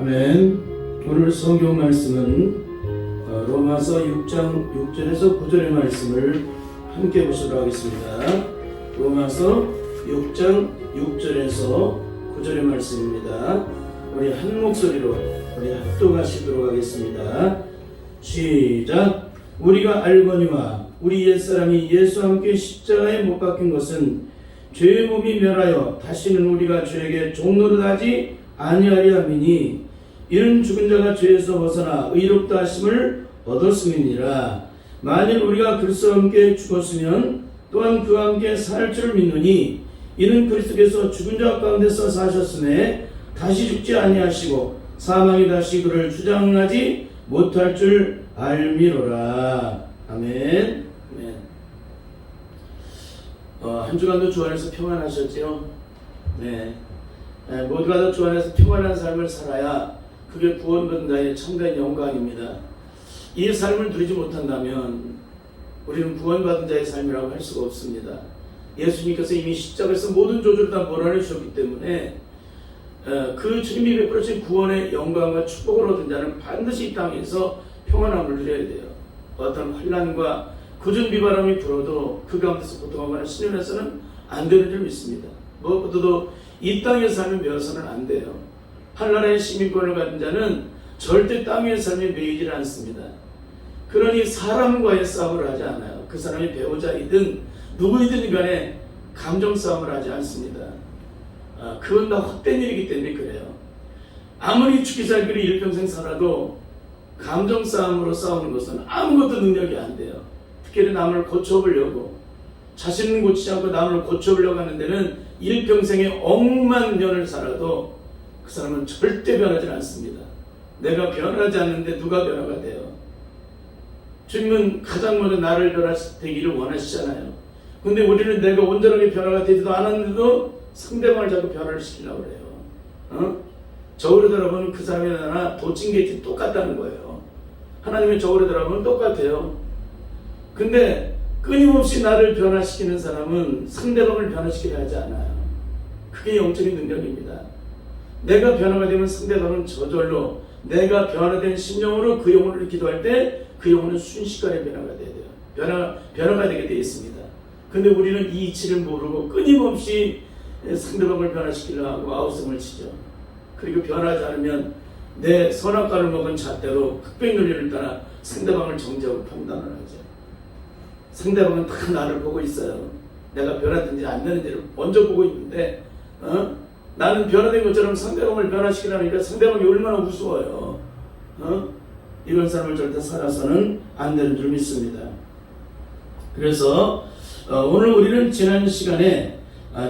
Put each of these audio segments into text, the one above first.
아멘. 오늘 성경 말씀은 로마서 6장 6절에서 9절의 말씀을 함께 보시도록 하겠습니다. 로마서 6장 6절에서 9절의 말씀입니다. 우리 한 목소리로 우리 합독하시도록 하겠습니다. 시작. 우리가 알거니와 우리 옛사람이 예수와 함께 십자가에 못 박힌 것은 죄의 몸이 멸하여 다시는 우리가 죄에게 종노릇하지 아니하리 함이니 이는 죽은 자가 죄에서 벗어나 의롭다 하심을 얻었음이니라. 만일 우리가 그리스도와 함께 죽었으면 또한 그와 함께 살 줄 믿노니 이는 그리스도께서 죽은 자 가운데서 사셨음에 다시 죽지 아니하시고 사망이 다시 그를 주장하지 못할 줄 알미로라. 아멘. 아멘. 한 주간도 주 안에서 평안하셨지요? 네. 모두가 다 주 안에서 평안한 삶을 살아야 그게 구원받은 자의 참된 영광입니다. 이 삶을 누리지 못한다면 우리는 구원받은 자의 삶이라고 할 수가 없습니다. 예수님께서 이미 십자가에서 모든 저주를 다 몰아내 주셨기 때문에 그 주님이 베풀어진 구원의 영광과 축복을 얻은 자는 반드시 이 땅에서 평안함을 누려야 돼요. 어떤 환난과 굳은 비바람이 불어도 그 가운데서 고통하거나 신연해서는 안 되는 줄 믿습니다. 무엇보다도 이 땅의 삶을 메어서는 안 돼요. 한나라의 시민권을 가진 자는 절대 땅의 삶에 매이질 않습니다. 그러니 사람과의 싸움을 하지 않아요. 그 사람이 배우자이든 누구이든 간에 감정 싸움을 하지 않습니다. 그건 다 헛된 일이기 때문에 그래요. 아무리 죽기 살기를 일평생 살아도 감정 싸움으로 싸우는 것은 아무것도 능력이 안 돼요. 특히 남을 고쳐보려고, 자신은 고치지 않고 남을 고쳐보려고 하는 데는 일평생에 억만 년을 살아도 그 사람은 절대 변하지 않습니다. 내가 변하지 않는데 누가 변화가 돼요? 주님은 가장 먼저 나를 변화되기를 원하시잖아요. 근데 우리는 내가 온전하게 변화가 되지도 않았는데도 상대방을 자꾸 변화를 시키려고 그래요. 저울에 들어보면 그 사람이 나나 도찐개지 똑같다는 거예요. 하나님의 저울에 들어보면 똑같아요. 근데 끊임없이 나를 변화시키는 사람은 상대방을 변화시키려 하지 않아요. 그게 영적인 능력입니다. 내가 변화가 되면 상대방은 저절로 내가 변화된 심령으로 그 영혼을 기도할 때 그 영혼은 순식간에 변화가 돼요. 변화가 되게 되어 있습니다. 근데 우리는 이 이치를 모르고 끊임없이 상대방을 변화시키려 하고 아우성을 치죠. 그리고 변하지 않으면 내 선악과를 먹은 잣대로 흑백 논리를 따라 상대방을 정죄하고 판단을 하죠. 상대방은 다 나를 보고 있어요. 내가 변하든지 안 되는지를 먼저 보고 있는데 나는 변화된 것처럼 상대방을 변화시키려니까 상대방이 얼마나 무서워요. 이런 삶을 절대 살아서는 안 되는 줄 믿습니다. 그래서 오늘 우리는 지난 시간에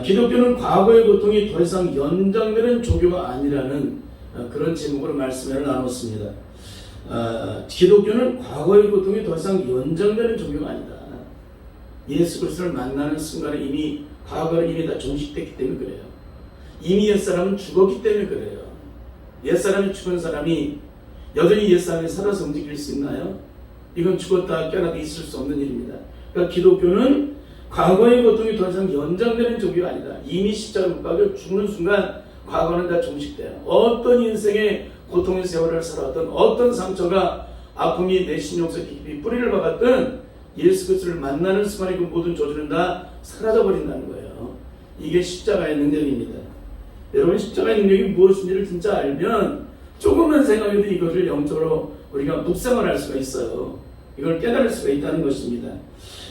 기독교는 과거의 고통이 더 이상 연장되는 종교가 아니라는 그런 제목으로 말씀을 나눴습니다. 기독교는 과거의 고통이 더 이상 연장되는 종교가 아니다. 예수 그리스도를 만나는 순간에 이미 과거는 이미 다 종식됐기 때문에 그래요. 이미 옛사람은 죽었기 때문에 그래요. 옛사람이 죽은 사람이 여전히 옛사람이 살아서 움직일 수 있나요? 이건 죽었다 깨어나도 있을 수 없는 일입니다. 그러니까 기독교는 과거의 고통이 더 이상 연장되는 종교가 아니다. 이미 십자가에 못 박혀 죽는 순간 과거는 다 종식돼요. 어떤 인생의 고통의 세월을 살아왔던 어떤 상처가 아픔이 내 심령 속 깊이 뿌리를 박았던 예수 그리스도를 만나는 순간에 그 모든 저주는 다 사라져버린다는 거예요. 이게 십자가의 능력입니다. 여러분, 십자가의 능력이 무엇인지를 진짜 알면 조금만 생각해도 이것을 영적으로 우리가 묵상을 할 수가 있어요. 이걸 깨달을 수가 있다는 것입니다.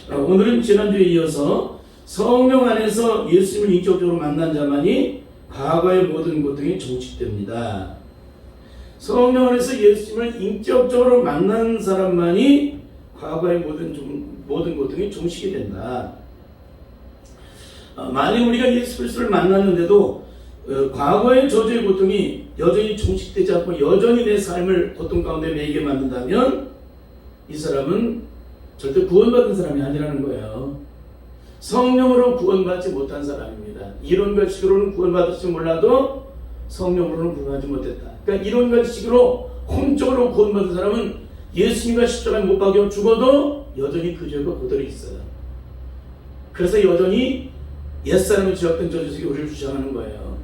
오늘은 지난주에 이어서 성령 안에서 예수님을 인격적으로 만난 자만이 과거의 모든 고통이 종식됩니다. 성령 안에서 예수님을 인격적으로 만난 사람만이 과거의 모든 고통이 종식이 된다. 만약 우리가 예수 그리스도를 만났는데도 과거의 저주의 고통이 여전히 종식되지 않고 여전히 내 삶을 고통 가운데 매이게 만든다면 이 사람은 절대 구원받은 사람이 아니라는 거예요. 성령으로 구원받지 못한 사람입니다. 이론과 지식으로는 구원받을지 몰라도 성령으로는 구원하지 못했다. 그러니까 이론과 지식으로 공적으로 구원받은 사람은 예수님과 십자가에 못 박혀 죽어도 여전히 그 죄가 그대로 있어요. 그래서 여전히 옛사람이 지었던 저주 속에 우리를 주장하는 거예요.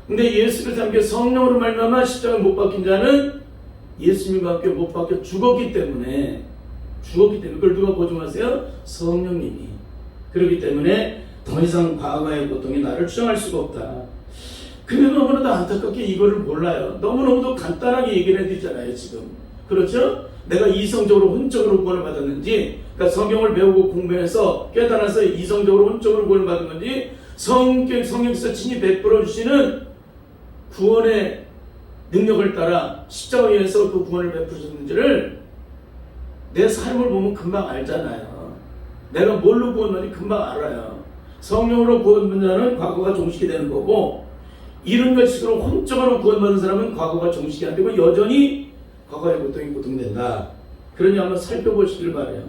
근데 예수를 함께 성령으로 말미암아 십자가에 못 박힌 자는 예수님과 함께 못 박혀 죽었기 때문에 그걸 누가 보증하세요? 성령님이. 그렇기 때문에 더 이상 과거의 고통이 나를 추정할 수가 없다. 근데 너무나도 안타깝게 이거를 몰라요. 너무너무도 간단하게 얘기를 해드리잖아요 지금. 그렇죠? 내가 이성적으로 혼적으로 구원을 받았는지, 그러니까 성경을 배우고 공부해서 깨달아서 이성적으로 혼적으로 구원을 받은 건지, 성령께서 친히 베풀어 주시는 구원의 능력을 따라 십자가에 의해서 그 구원을 베푸셨는지를 내 삶을 보면 금방 알잖아요. 내가 뭘로 구원받는지 금방 알아요. 성령으로 구원받는 자는 과거가 종식이 되는 거고, 이런 것식으로 혼적으로 구원받은 사람은 과거가 종식이 안 되고 여전히 과거의 고통이 고통된다. 그러니 한번 살펴보시길 바라요.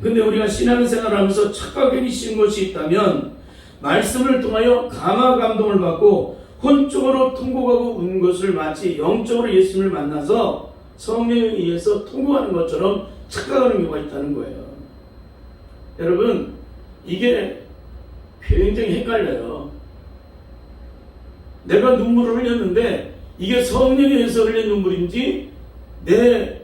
근데 우리가 신앙생활을 하면서 착각하기 쉬운 것이 있다면, 말씀을 통하여 감화 감동을 받고 혼적으로 통곡하고 운 것을 마치 영적으로 예수님을 만나서 성령에 의해서 통곡하는 것처럼 착각하는 경우가 있다는 거예요. 여러분, 이게 굉장히 헷갈려요. 내가 눈물을 흘렸는데 이게 성령에 의해서 흘린 눈물인지 내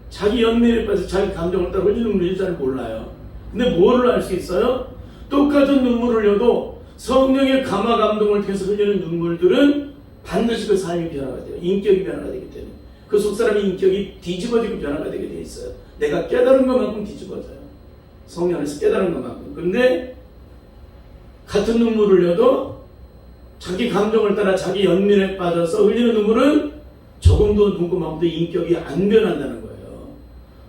자기 연민에 빠져 자기 감정을 따라 흘린 눈물인지 잘 몰라요. 근데 뭐를 알 수 있어요? 똑같은 눈물을 흘려도 성령의 감화 감동을 통해서 흘리는 눈물들은 반드시 그 삶이 변화가 돼요. 인격이 변화가 되기 때문에. 그 속사람의 인격이 뒤집어지고 변화가 되게 돼 있어요. 내가 깨달은 것만큼 뒤집어져요. 성령 안에서 깨달은 것만큼. 근데 같은 눈물을 흘려도 자기 감정을 따라 자기 연민에 빠져서 흘리는 눈물은 조금도 눈금만도 인격이 안 변한다는 거예요.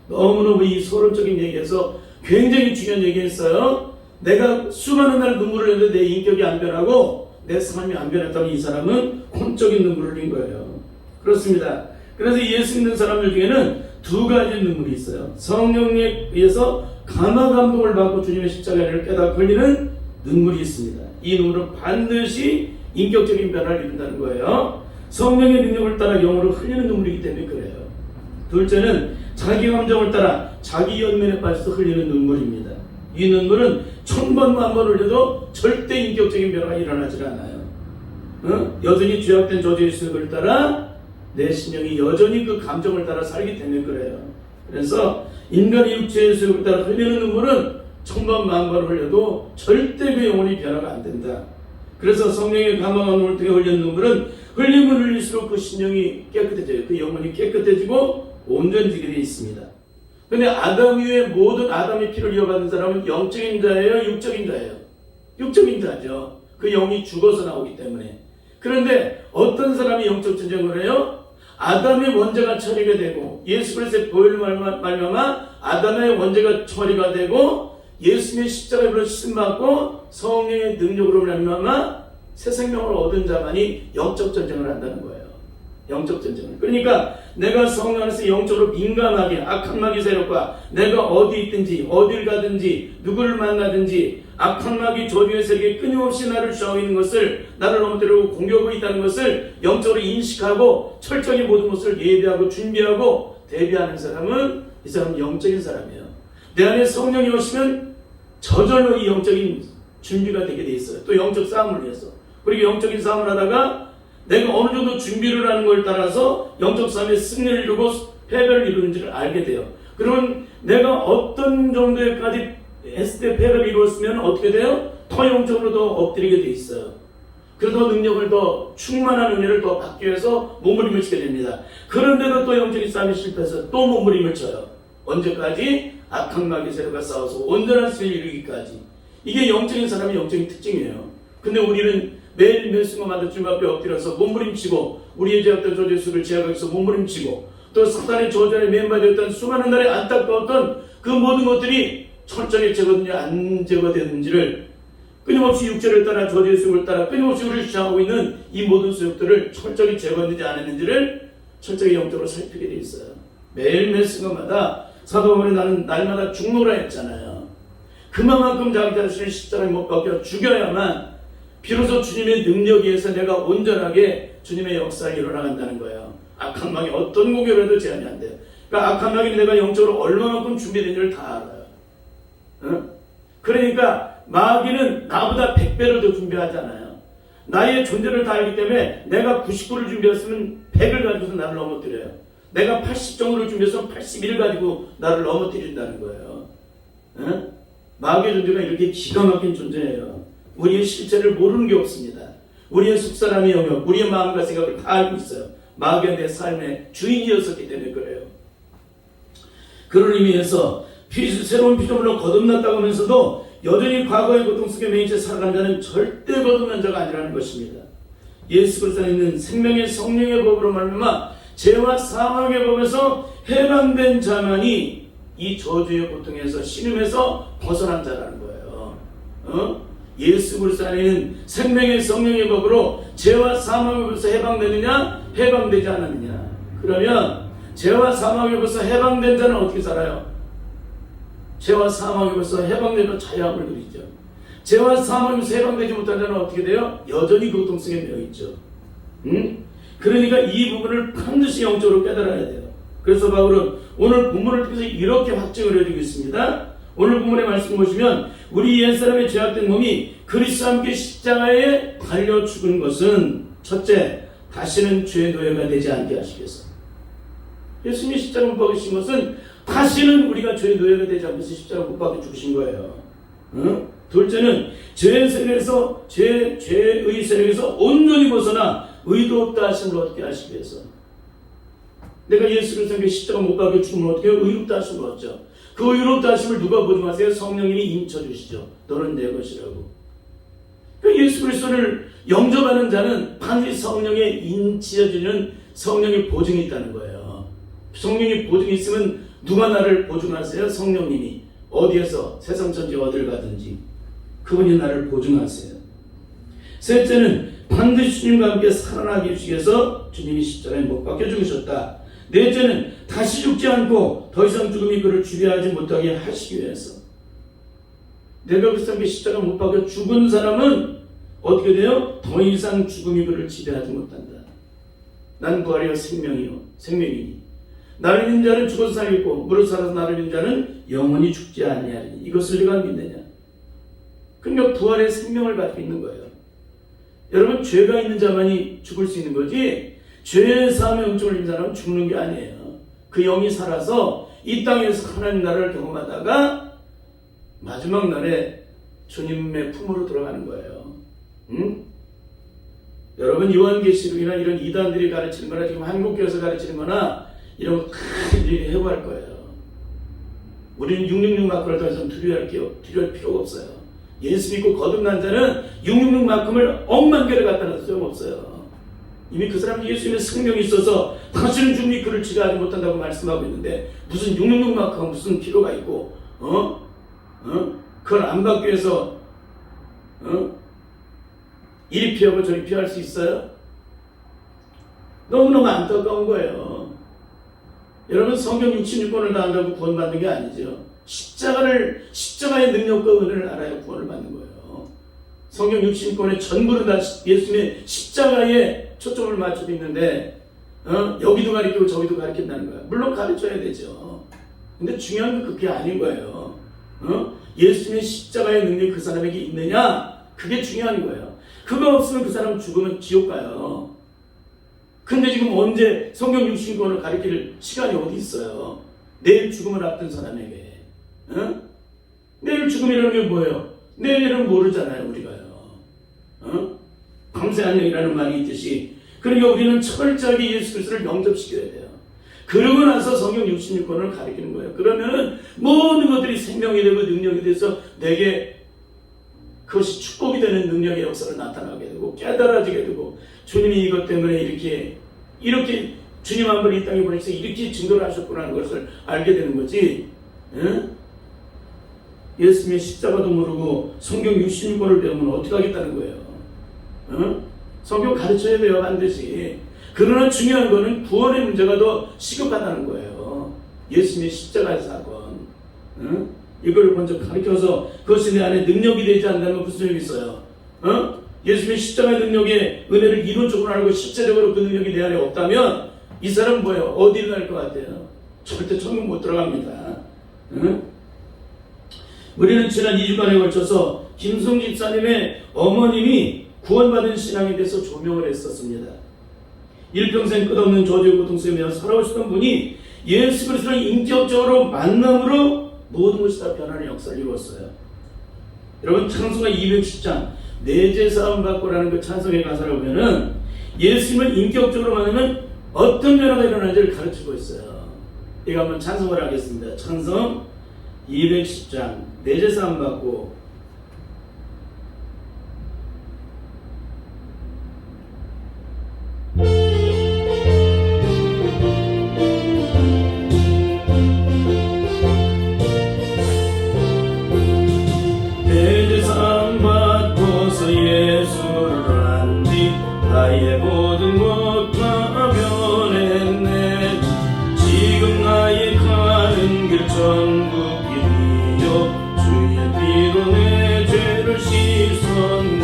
너무너무 이 소론적인 얘기에서 굉장히 중요한 얘기했어요. 내가 수많은 날 눈물을 흘렸는데 내 인격이 안 변하고 내 삶이 안 변했다면 이 사람은 혼적인 눈물을 흘린 거예요. 그렇습니다. 그래서 예수 믿는 사람들 중에는 두 가지 눈물이 있어요. 성령에 의해서 감화 감동을 받고 주님의 십자가를 깨닫고 흘리는 눈물이 있습니다. 이 눈물은 반드시 인격적인 변화를 이룬다는 거예요. 성령의 능력을 따라 영으로 흘리는 눈물이기 때문에 그래요. 둘째는 자기 감정을 따라 자기 연민에 빠져서 흘리는 눈물입니다. 이 눈물은 1000번 만번 흘려도 절대 인격적인 변화가 일어나질 않아요. 여전히 죄악된 저주의 수욕을 따라 내 신령이 여전히 그 감정을 따라 살기 때문에 그래요. 그래서 인간의 육체의 수욕을 따라 흘리는 눈물은 1000번 만번 흘려도 절대 그 영혼이 변화가 안 된다. 그래서 성령의 감화 감동을 통해 흘리는 눈물은 흘림을 흘릴수록 그 신령이 깨끗해져요. 그 영혼이 깨끗해지고 온전해지게 되어 있습니다. 근데 아담 이후에 모든 아담의 피를 이어받는 사람은 영적인 자예요? 육적인 자예요? 육적인 자죠. 그 영이 죽어서 나오기 때문에. 그런데 어떤 사람이 영적 전쟁을 해요? 아담의 원죄가 처리가 되고 예수 그리스도의 보혈로 말미암아 아담의 원죄가 처리가 되고 예수님의 십자가로 씻음받고 성령의 능력으로 말미암아 새 생명을 얻은 자만이 영적 전쟁을 한다는 거예요. 영적 전쟁을. 그러니까 내가 성령 안에서 영적으로 민감하게 악한 마귀 세력과 내가 어디 있든지 어딜 가든지 누구를 만나든지 악한 마귀 저주의 세력이 끊임없이 나를 주장하고 있는 것을, 나를 넘어뜨리고 공격하고 있다는 것을 영적으로 인식하고 철저히 모든 것을 예배하고 준비하고 대비하는 사람은 이 사람은 영적인 사람이에요. 내 안에 성령이 오시면 저절로 이 영적인 준비가 되게 돼 있어요. 또 영적 싸움을 위해서. 그리고 영적인 싸움을 하다가 내가 어느 정도 준비를 하는 걸 따라서 영적 싸움에 승리를 이루고 패배를 이루는지를 알게 돼요. 그러면 내가 어떤 정도까지 했을 때 패배를 이루었으면 어떻게 돼요? 더 영적으로 더 엎드리게 돼 있어요. 그래서 더 능력을 더 충만한 은혜를 더 받기 위해서 몸부림을 치게 됩니다. 그런데도 또 영적인 싸움에 실패해서 또 몸부림을 쳐요. 언제까지? 악한 마귀 세력과 싸워서 온전한 승리를 이루기까지. 이게 영적인 사람의 영적인 특징이에요. 근데 우리는 매일매일 순간마다 주님 앞에 엎드려서 몸부림치고 우리의 죄악된 저주의 수를 제하기 위해서 몸부림치고 또 사탄의 저주에 매인받았던 수많은 날의 안타까웠던 그 모든 것들이 철저히 제거되는지 안 제거되는지를 끊임없이 육체를 따라 저주의 수를 따라 끊임없이 우리를 주장하고 있는 이 모든 수욕들을 철저히 제거했는지 안 했는지를 철저히 영적으로 살피게 돼 있어요. 매일매일 순간마다 사도 바울이 나는 날마다 죽노라 했잖아요. 그만큼 자기 자신을 십자가에 못 박혀 죽여야만 비로소 주님의 능력에 의해서 내가 온전하게 주님의 역사를 일어나간다는 거예요. 악한 마귀 어떤 공격을 해도 제한이 안 돼요. 그러니까 악한 마귀는 내가 영적으로 얼마만큼 준비된지를 다 알아요. 그러니까 마귀는 나보다 100배를 더 준비하잖아요. 나의 존재를 다 알기 때문에 내가 99를 준비했으면 100을 가지고서 나를 넘어뜨려요. 내가 80 정도를 준비해서 81을 가지고 나를 넘어뜨린다는 거예요. 에? 마귀의 존재가 이렇게 기가 막힌 존재예요. 우리의 실체를 모르는 게 없습니다. 우리의 속사람의 영역, 우리의 마음과 생각을 다 알고 있어요. 마귀가 내 삶의 주인이었었기 때문에 그래요. 그런 의미에서 새로운 피조물로 거듭났다고 하면서도 여전히 과거의 고통 속에 매인 채 살아가는 자는 절대 거듭난 자가 아니라는 것입니다. 예수 그리스도 안에 있는 생명의 성령의 법으로 말미암아 죄와 사망의 법에서 해방된 자만이 이 저주의 고통에서 신음에서 벗어난 자라는 거예요. 예수 그리스도 안에 있는 생명의 성령의 법으로 죄와 사망의 법에서 해방되느냐 해방되지 않았느냐. 그러면 죄와 사망의 법에서 해방된 자는 어떻게 살아요? 죄와 사망의 법에서 해방되면 자유함을 누리죠. 죄와 사망에서 해방되지 못한 자는 어떻게 돼요? 여전히 고통 속에 매여 있죠. 그러니까 이 부분을 반드시 영적으로 깨달아야 돼요. 그래서 바울은 오늘 본문을 통해서 이렇게 확증을 해주고 있습니다. 오늘 본문의 말씀 보시면 우리 옛사람의 죄악된 몸이 그리스도와 함께 십자가에 달려 죽은 것은 첫째, 다시는 죄의 노예가 되지 않게 하시기 위해서. 예수님이 십자가 못 박으신 것은 다시는 우리가 죄의 노예가 되지 않고서 십자가 못 박혀 죽으신 거예요. 둘째는 죄의 세력에서 죄의 세력에서 온전히 벗어나 의롭다 하심을 얻게 하시기 위해서. 내가 예수를 생겨 십자가 못 박혀 죽으면 어떻게 해요? 의롭다 하심을 얻죠. 그 의롭다 하심을 누가 보증하세요? 성령님이 인쳐주시죠. 너는 내 것이라고. 예수 그리스도를 영접하는 자는 반드시 성령에 인치어주는 성령의 보증이 있다는 거예요. 성령의 보증이 있으면 누가 나를 보증하세요? 성령님이. 어디에서? 세상 천지 어딜 가든지 그분이 나를 보증하세요. 셋째는 반드시 주님과 함께 살아나게 해주시기 위해서 주님이 십자가에 못 박혀 죽으셨다. 넷째는 다시 죽지 않고 더 이상 죽음이 그를 주리하지 못하게 하시기 위해서. 내가 그리스도와 함께 십자가 못 박혀 죽은 사람은 어떻게 돼요? 더 이상 죽음이 그를 지배하지 못한다. 난 부활이요 생명이니 나를 믿는 자는 죽어서 살겠고 무릇 살아서 나를 믿는 자는 영원히 죽지 아니하리니 이것을 네가 믿느냐. 그러니까 부활의 생명을 가지고 있는 거예요. 여러분, 죄가 있는 자만이 죽을 수 있는 거지 죄의 사함의 은총을 입는 사람은 죽는 게 아니에요. 그 영이 살아서 이 땅에서 하나님 나라를 경험하다가 마지막 날에 주님의 품으로 들어가는 거예요. 여러분, 요한계시록이나 이런 이단들이 가르치는 거나 지금 한국교회에서 가르치는 거나 이런 거 다 일일이 해고할 거예요. 우리는 666 마크를 더 이상 두려워할 필요가 없어요. 예수 믿고 거듭난 자는 666 만큼을 억만 개를 갖다 놔도 소용없어요. 이미 그 사람은 예수님의 생명이 있어서 다시는 죽음이 그를 지배하지 못한다고 말씀하고 있는데 무슨 666 마크가 무슨 필요가 있고 그걸 안 받기 위해서 이리 피하고 저리 피할 수 있어요? 너무너무 안타까운 거예요. 여러분, 성경 66권을 다 안다고 구원받는 게 아니죠. 십자가의 능력과 은혜를 알아야 구원을 받는 거예요. 성경 66권의 전부를 다 예수님의 십자가에 초점을 맞추고 있는데 여기도 가르치고 저기도 가르친다는 거예요. 물론 가르쳐야 되죠. 근데 중요한 건 그게 아닌 거예요. 예수님의 십자가의 능력이 그 사람에게 있느냐? 그게 중요한 거예요. 그거 없으면 그 사람은 죽으면 지옥 가요. 근데 지금 언제 성경 66권을 가르칠 시간이 어디 있어요? 내일 죽음을 앞둔 사람에게. 내일 죽음이라는 게 뭐예요? 내일은 모르잖아요, 우리가요. 밤새 안녕이라는 말이 있듯이. 그러니까 우리는 철저하게 예수 그리스도를 영접시켜야 돼요. 그러고 나서 성경 66권을 가르치는 거예요. 그러면은 모든 것들이 생명이 되고 능력이 돼서 내게 그것이 축복이 되는 능력의 역사를 나타나게 되고 깨달아지게 되고 주님이 이것 때문에 이렇게 주님 한 분이 이 땅에 보내서 이렇게 증거를 하셨구나 하는 것을 알게 되는 거지. 예수님의 십자가도 모르고 성경 66권을 배우면 어떻게 하겠다는 거예요. 성경 가르쳐야 돼요, 반드시. 그러나 중요한 거는 구원의 문제가 더 시급하다는 거예요. 예수님의 십자가의 사건. 이걸 먼저 가르쳐서 그것이 내 안에 능력이 되지 않는다면 무슨 소용이 있어요? 예수님의 십자가의 능력의 은혜를 이론적으로 알고 실제적으로 그 능력이 내 안에 없다면 이 사람은 뭐예요? 어디를 갈 것 같아요? 절대 천국 못 들어갑니다. 우리는 지난 2주간에 걸쳐서 김송 집사님의 어머님이 구원받은 신앙에 대해서 조명을 했었습니다. 일평생 끝없는 저주의 고통 속에 살아오시던 분이 예수 그리스도를 인격적으로 만남으로 모든 것이 다 변하는 역사를 이루었어요. 여러분 찬송가 210장 내제사함 받고라는 그 찬송의 가사를 보면은 예수님을 인격적으로 만나면 어떤 변화가 일어나는지를 가르치고 있어요. 이거 한번 찬송을 하겠습니다. 찬송 210장 내제사함 받고 내제사함 받고서 예수를 안 뒤 나의 모든 것 다 변했네. 지금 나의 가는 길 전부 길이요 주의 피로 내 죄를 씻었네.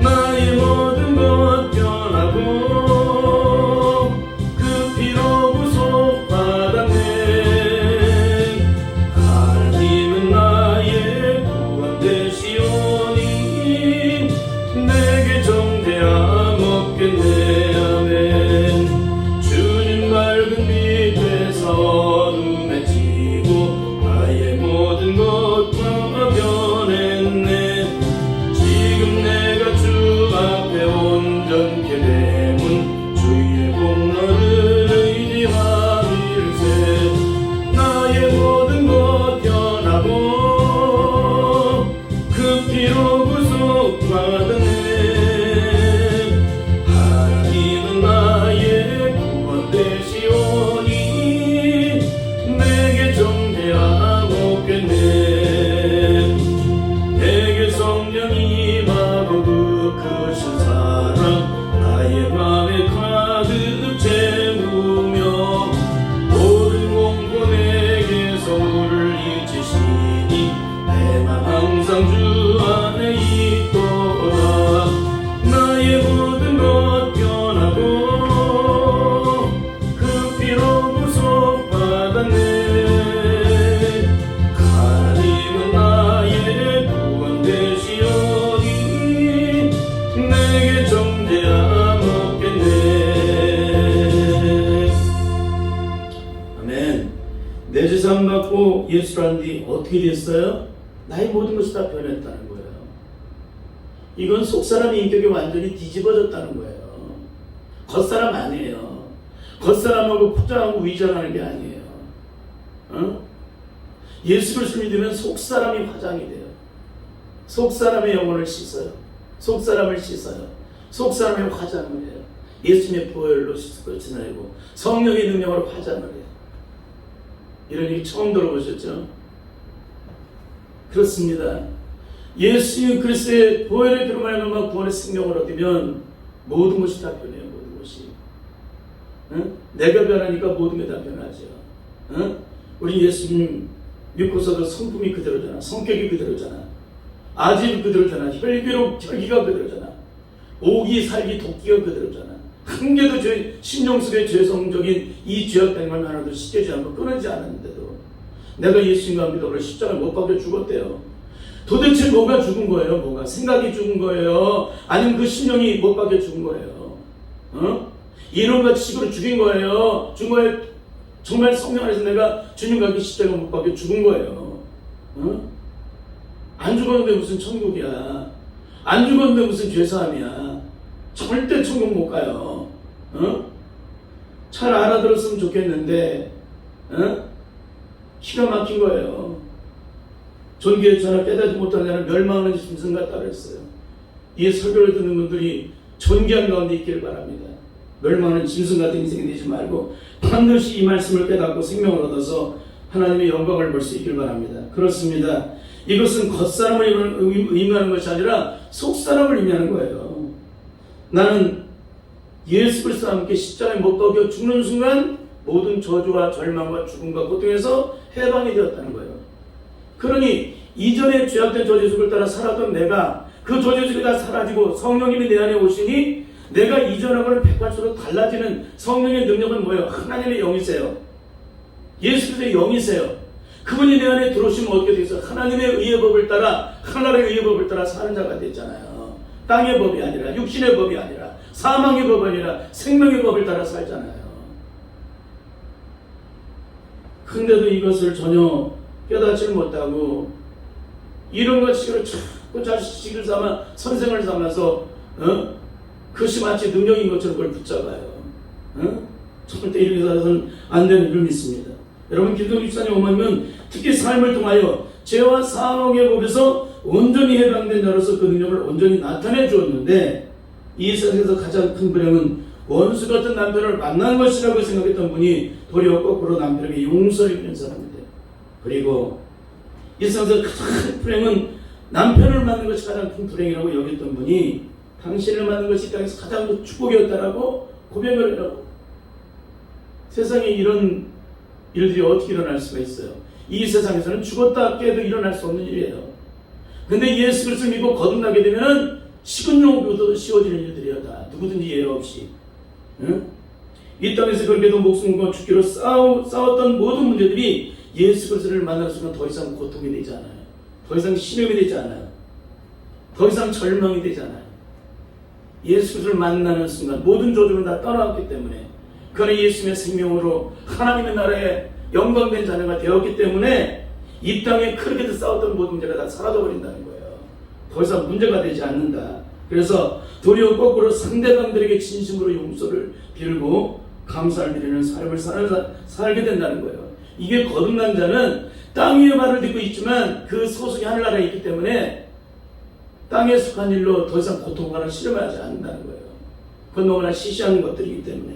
나의 모든 것 변하고 그 피로 구속받았네. 하나님은 나의 구원 되시오니 내게 정죄함 없겠네. 아멘. 주님 맑은 빛에서 어둠에 지고 나의 모든 것 다 변했네. 지금 내가 주 앞에 온전케 되문 주의 공로를 의지하일세. 나의 모든 것 변하고 그 피로 구속받았네. 하나님은 나의 구원 되시오니 내게 정죄함 없겠네. 내게 성령이 임하고 그 크신 사랑 나의 맘에 가득 채우며 모든 공고 내게서 울리치시니 내 맘 항상 주 안에 있도다. 나의 모든 것 변하고 그 피로 구속받았네. 하나님은 나의 구원 되시오니 내게 정죄함 없겠네. 아멘. 내제사함 받고 예수를 안 뒤 어떻게 됐어요? 나의 모든 것이 다 변했다는 거예요. 이건 속사람의 인격이 완전히 뒤집어졌다는 거예요. 겉사람 아니에요. 겉사람하고 포장하고 위장하는 게 아니에요. 예수 그리스도를 믿으면 속사람이 화장이 돼요. 속사람의 영혼을 씻어요. 속사람을 씻어요. 속사람의 화장을 해요. 예수님의 보혈로 씻어내고 성령의 능력으로 화장을 해요. 이런 얘기 처음 들어보셨죠? 그렇습니다. 예수 그리스도의 보혈의 피로 말미암아 구원의 생명을 얻으면 모든 것이 다 변해요. 모든 것이. 내가 변하니까 모든 게 다 변하죠. 우리 예수님 믿고서도 성품이 그대로잖아. 성격이 그대로잖아. 아집이 그대로잖아. 혈기가 그대로잖아. 오기, 살기, 도끼가 그대로잖아. 한 개도 심령 속의 죄성적인 이 죄악된 하나도 씻겨지지 않고 끊어지지 않았는데도 내가 예수님과 함께 십자가에 못 박혀 죽었대요. 도대체 뭐가 죽은 거예요? 뭐가? 생각이 죽은 거예요? 아니면 그 심령이 못 박혀 죽은 거예요? 이놈과 식으로 죽인 거예요? 죽은 거예요? 정말 성령 안에서 내가 주님과 함께 십자가에 못 박혀 죽은 거예요? 안 죽었는데 무슨 천국이야? 안 죽었는데 무슨 죄사함이야? 절대 천국 못 가요. 잘 알아들었으면 좋겠는데 기가 막힌 거예요. 존귀의 전하 깨닫지 못한 자는 멸망하는 짐승 같다 그랬어요. 이 설교를 듣는 분들이 존귀한 가운데 있기를 바랍니다. 멸망하는 짐승 같은 인생이 되지 말고 반드시 이 말씀을 깨닫고 생명을 얻어서 하나님의 영광을 볼 수 있기를 바랍니다. 그렇습니다. 이것은 겉사람을 의미하는 것이 아니라 속사람을 의미하는 거예요. 나는 예수 그리스도와 함께 십자가에 못 박혀 죽는 순간 모든 저주와 절망과 죽음과 고통에서 해방이 되었다는 거예요. 그러니 이전에 죄악된 저주 속을 따라 살았던 내가 그 저주 속이 다 사라지고 성령님이 내 안에 오시니 내가 이전하고는 180도 달라지는 성령의 능력은 뭐예요? 하나님의 영이세요. 예수 그리스도의 영이세요. 그분이 내 안에 들어오시면 어떻게 되겠어요? 하나님의 의의 법을 따라, 하나님의 의의 법을 따라 사는 자가 됐잖아요. 땅의 법이 아니라, 육신의 법이 아니라, 사망의 법이 아니라 생명의 법을 따라 살잖아요. 근데도 이것을 전혀 깨닫지 못하고 이런 것식으로 자꾸 자식을 삼아 선생을 삼아서 그것이 마치 능력인 것처럼 그걸 붙잡아요. 절대 이렇게 살아서는 안 되는 줄 믿습니다. 여러분, 김동규 집사님 어머님은 특히 삶을 통하여 죄와 사망의 법에서 온전히 해방된 자로서 그 능력을 온전히 나타내 주었는데, 이 세상에서 가장 큰 불행은 원수 같은 남편을 만난 것이라고 생각했던 분이 도리어 거꾸로 남편에게 용서를 입는 사람인데, 그리고 이 세상에서 가장 큰 불행은 남편을 만난 것이 가장 큰 불행이라고 여겼던 분이 당신을 만난 것이 이 땅에서 가장 큰 축복이었다라고 고백을 해요. 세상에 이런 일들이 어떻게 일어날 수가 있어요? 이 세상에서는 죽었다 깨도 일어날 수 없는 일이에요. 근데 예수 그리스도를 믿고 거듭나게 되면은 식은 용도도 씌워지는 일들이야. 다 누구든지 예외 없이. 이 땅에서 그렇게도 목숨과 죽기로 싸웠던 모든 문제들이 예수 그리스도를 만나는 순간 더 이상 고통이 되지 않아요. 더 이상 신음이 되지 않아요. 더 이상 절망이 되지 않아요. 예수 그리스도를 만나는 순간 모든 조짐은 다 떠나왔기 때문에, 그 안에 예수님의 생명으로 하나님의 나라에 영광된 자녀가 되었기 때문에 이 땅에 그렇게도 싸웠던 모든 문제가 다 사라져버린다는 거예요. 더 이상 문제가 되지 않는다. 그래서 도리어 거꾸로 상대방들에게 진심으로 용서를 빌고 감사를 드리는 삶을 살게 된다는 거예요. 이게 거듭난 자는 땅 위의 말을 듣고 있지만 그 소속이 하늘나라에 있기 때문에 땅에 속한 일로 더 이상 고통과는 실험하지 않는다는 거예요. 그건 너무나 시시한 것들이기 때문에.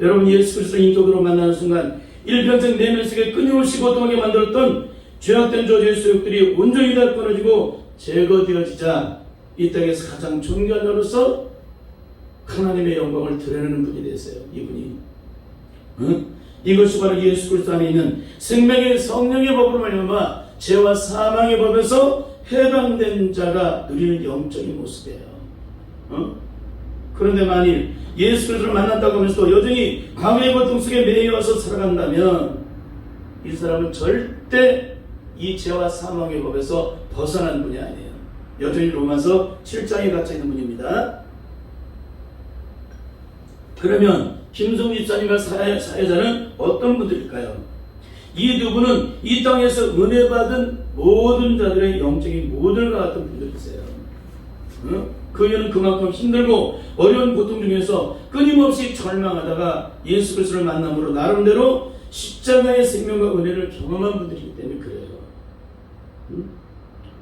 여러분, 예수 그리스도 인격으로 만나는 순간 일평생 내면 속에 끊임없이 고통하게 만들었던 죄악된 저주의 소욕들이 온전히 다 끊어지고 제거되어지자 이 땅에서 가장 존귀한 자로서 하나님의 영광을 드러내는 분이 되세요. 이분이. 이것이 바로 예수 그리스도 안에 있는 생명의 성령의 법으로 말미암아 죄와 사망의 법에서 해방된 자가 누리는 영적인 모습이에요. 그런데 만일 예수 그리스도를 만났다고 하면서도 여전히 광야의 고통 속에 매여서 살아간다면 이 사람은 절대 이 죄와 사망의 법에서 벗어난 분이 아니에요. 여전히 로마서 7장에 갇혀있는 분입니다. 그러면 김성주 집사님과 사회자는 어떤 분들일까요? 이 두 분은 이 땅에서 은혜 받은 모든 자들의 영적인 모델과 같은 분들이세요. 그 이유는 그만큼 힘들고 어려운 고통 중에서 끊임없이 절망하다가 예수 그리스도를 만남으로 나름대로 십자가의 생명과 은혜를 경험한 분들이기 때문에 그래요.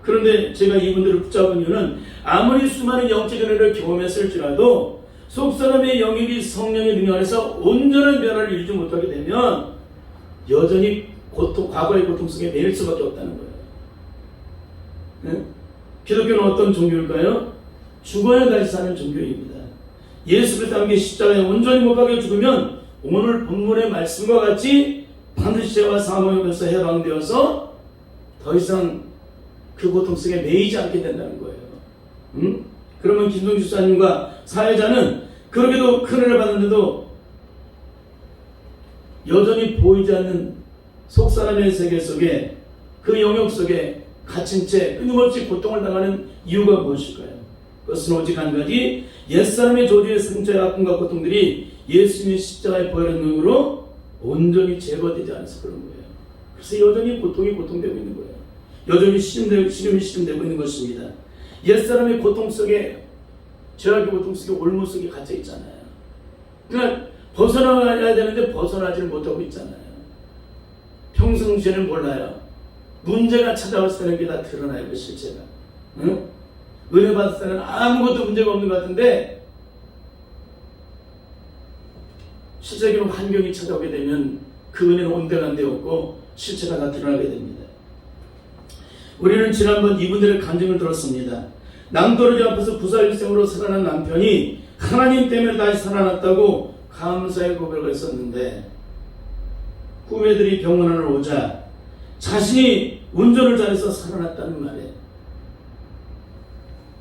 그런데 제가 이분들을 붙잡은 이유는 아무리 수많은 영적 은혜를 경험했을지라도 속사람의 영역이 성령의 능력 안에서 온전한 변화를 이루지 못하게 되면 여전히 과거의 고통 속에 매일 수밖에 없다는 거예요. 네? 기독교는 어떤 종교일까요? 죽어야 다시 사는 종교입니다. 예수 그리스도와 함께 십자가에 온전히 못 박혀 죽으면 오늘 본문의 말씀과 같이 반드시 죄와 사망에서 해방되어서 더 이상 그 고통 속에 매이지 않게 된다는 거예요. 그러면 김동주 집사님과 사회자는 그렇게도 큰 은혜를 받는데도 여전히 보이지 않는 속사람의 세계 속에, 그 영역 속에 갇힌 채 끊임없이 고통을 당하는 이유가 무엇일까요? 그것은 오직 한 가지, 옛사람의 조주의 상처와 아픔과 고통들이 예수님의 십자가의 보혈의 능력으로 온전히 제거되지 않아서 그런 거예요. 그래서 여전히 고통이 고통되고 있는 거예요. 여전히 시름이 시름되고 있는 것입니다. 옛사람의 고통 속에, 죄악의 고통 속에, 올무 속에 갇혀 있잖아요. 그러니까 벗어나야 되는데 벗어나지를 못하고 있잖아요. 평상시에는 몰라요. 문제가 찾아왔을 때는 그게 다 드러나요, 그 실체가. 은혜 받을 때는 아무것도 문제가 없는 것 같은데 실제적으로 환경이 찾아오게 되면 그 은혜는 온데간데 없고 실체가 다 드러나게 됩니다. 우리는 지난번 이분들의 간증을 들었습니다. 낭떠러지 앞에서 부살일생으로 살아난 남편이 하나님 때문에 다시 살아났다고 감사의 고백을 했었는데, 후배들이 병원을 오자 자신이 운전을 잘해서 살아났다는 말에,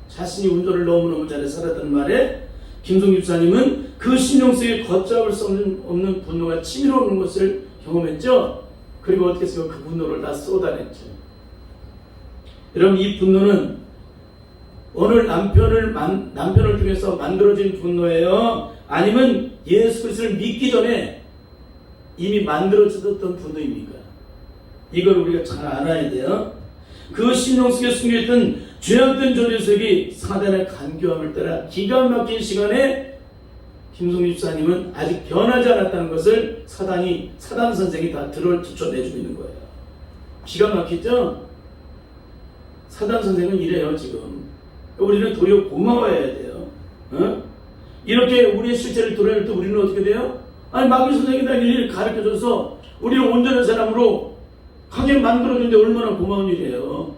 자신이 운전을 너무너무 잘해서 살았다는 말에 김성규 집사님은 그 심령 속에 걷잡을 수 없는 분노가 치밀어 오는 것을 경험했죠. 그리고 어떻게 해서 그 분노를 다 쏟아냈죠. 여러분, 이 분노는 오늘 남편을 통해서 만들어진 분노예요? 아니면 예수 그리스도를 믿기 전에 이미 만들어졌던 분노입니까? 이걸 우리가 잘 알아야 돼요. 그 심령 속에 숨겨있던 죄악된 존재색이 사단의 간교함을 따라 기가 막힌 시간에 김성주 집사님은 아직 변하지 않았다는 것을 사단 선생이 다 드러내주고 있는 거예요. 기가 막히죠? 사단 선생은 이래요 지금. 우리는 도리어 고마워해야 돼요. 어? 이렇게 우리의 실체를 드러낼 때 우리는 어떻게 돼요? 아니 마귀 선생이 다 일일이 가르쳐줘서 우리를 온전한 사람으로 하게 만들어준데 얼마나 고마운 일이에요.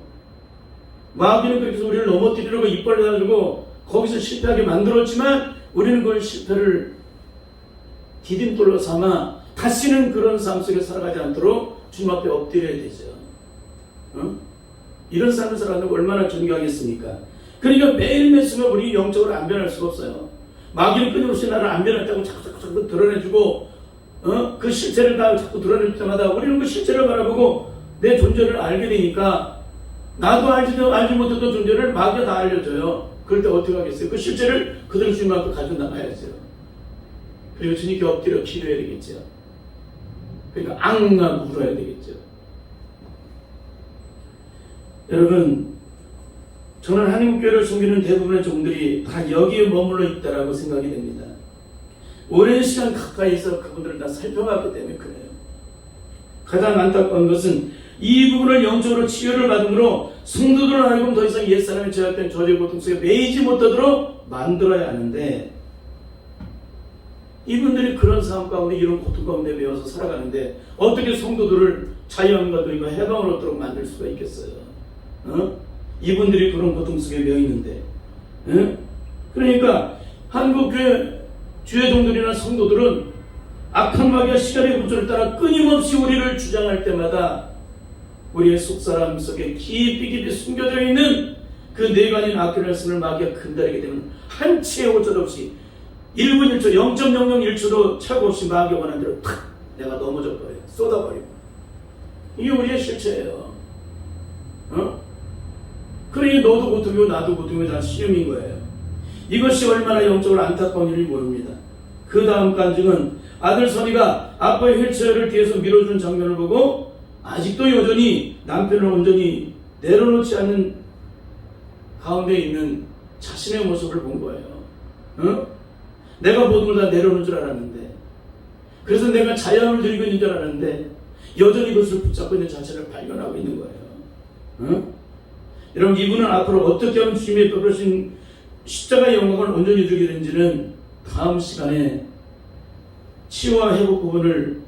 마귀는 그렇게 해서 우리를 넘어뜨리려고 이빨을 달고 거기서 실패하게 만들었지만 우리는 그걸 실패를 디딤돌로 삼아 다시는 그런 삶 속에 살아가지 않도록 주님 앞에 엎드려야 되죠. 어? 이런 삶을 살아가는 거 얼마나 존경하겠습니까? 그러니까 매일매일 쓰면 우리 영적으로 안 변할 수가 없어요. 마귀는 끊임없이 나를 안 변했다고 자꾸 드러내주고 그 실체를 다 자꾸 드러낼 때마다 우리는 그 실체를 바라보고 내 존재를 알게 되니까 나도 알지 못했던 존재를 마귀가 다 알려줘요. 그럴 때 어떻게 하겠어요? 그 실체를 그대로 주님 앞에 가지고 나가야죠. 그리고 주님께 엎드려 기도해야 되겠죠. 그러니까 앙앙 울어야 되겠죠. 여러분, 저는 한인교회를 섬기는 대부분의 종들이 다 여기에 머물러 있다라고 생각이 됩니다. 오랜 시간 가까이서 그분들을 다 살펴봤기 때문에 그래요. 가장 안타까운 것은 이 부분을 영적으로 치유를 받음으로 성도들을 하여금 더 이상 옛사람의 제약된 저주의 고통 속에 매이지 못하도록 만들어야 하는데 이분들이 그런 삶 가운데 이런 고통 가운데 매여서 살아가는데 어떻게 성도들을 자유함과 누림과 해방을 얻도록 만들 수가 있겠어요? 이분들이 그런 고통 속에 매여있는데 그러니까 한국교회 주회종들이나 성도들은 악한 마귀와 시간의 구조를 따라 끊임없이 우리를 주장할 때마다 우리의 속사람 속에 깊이 숨겨져 있는 그 내관인 악기를 쓰는 마귀가 근다리게 되면 한치의 오차도 없이 1분 1초 0.001초도 차고 없이 마귀가 원하는 대로 탁 내가 넘어져 버려요. 쏟아버리고. 이게 우리의 실체예요. 그러니 너도 고통이고 나도 고통이고 다 시험인 거예요. 이것이 얼마나 영적으로 안타까운 일인지 모릅니다. 그 다음 간증은 아들 선이가 아빠의 휠체어를 뒤에서 밀어주는 장면을 보고 아직도 여전히 남편을 온전히 내려놓지 않는 가운데 있는 자신의 모습을 본 거예요. 내가 모든 걸 다 내려놓을 줄 알았는데, 그래서 내가 자유함을 누리고 있는 줄 알았는데 여전히 그것을 붙잡고 있는 자신을 발견하고 있는 거예요. 여러분, 이분은 앞으로 어떻게 하면 주님의 베푸신 십자가의 영광을 온전히 누리게 되는지는 다음 시간에 치유와 회복 부분을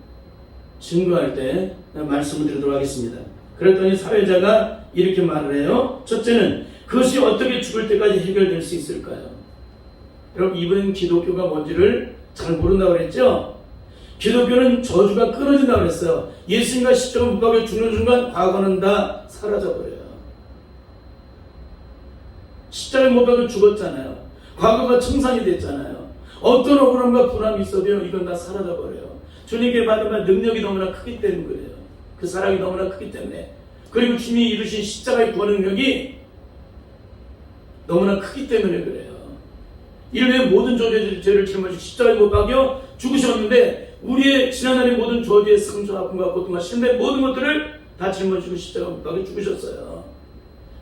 증거할 때 말씀을 드리도록 하겠습니다. 그랬더니 사회자가 이렇게 말을 해요. 첫째는 그것이 어떻게 죽을 때까지 해결될 수 있을까요? 여러분, 이분은 기독교가 뭔지를 잘 모른다고 그랬죠? 기독교는 저주가 끊어진다고 그랬어요. 예수님과 십자가 못 박혀 죽는 순간 과거는 다 사라져버려요. 십자가에 못 박혀 죽었잖아요. 과거가 청산이 됐잖아요. 어떤 억울함과 불안이 있어도 이건 다 사라져버려요. 주님께 받은 능력이 너무나 크기 때문에 그래요. 그 사랑이 너무나 크기 때문에. 그리고 주님이 이루신 십자가의 구원 능력이 너무나 크기 때문에 그래요. 인류의 모든 죄를 짊어지고 십자가에 못 박여 죽으셨는데 우리의 지난날의 모든 저주의 상처, 아픔과 고통과 실패 모든 것들을 다 짊어지고 십자가에 못 박여 죽으셨어요.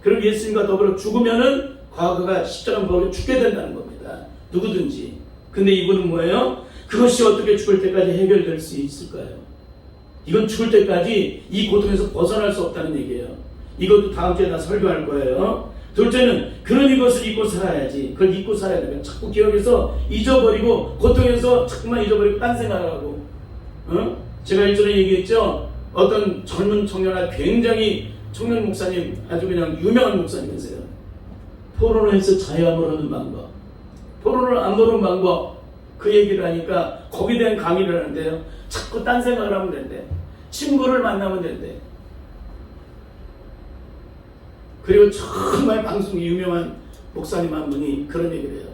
그럼 예수님과 더불어 죽으면은 과거가 십자가에 못 박여 죽게 된다는 겁니다. 누구든지. 근데 이분은 뭐예요? 그것이 어떻게 죽을 때까지 해결될 수 있을까요? 이건 죽을 때까지 이 고통에서 벗어날 수 없다는 얘기예요. 이것도 다음 주에 다 설교할 거예요. 둘째는 그런 이것을 잊고 살아야지. 그걸 잊고 살아야 되면 자꾸 기억해서 잊어버리고 고통에서 자꾸만 잊어버리고 딴 생각하고. 제가 일전에 얘기했죠. 어떤 젊은 청년아 굉장히 청년 목사님, 아주 그냥 유명한 목사님이세요. 포로로에서 자유함을 얻는 방법, 포로를 안 보는 방법, 그 얘기를 하니까 거기에 대한 강의를 하는데요. 자꾸 딴 생각을 하면 된대. 친구를 만나면 된대. 그리고 정말 방송에 유명한 목사님 한 분이 그런 얘기를 해요.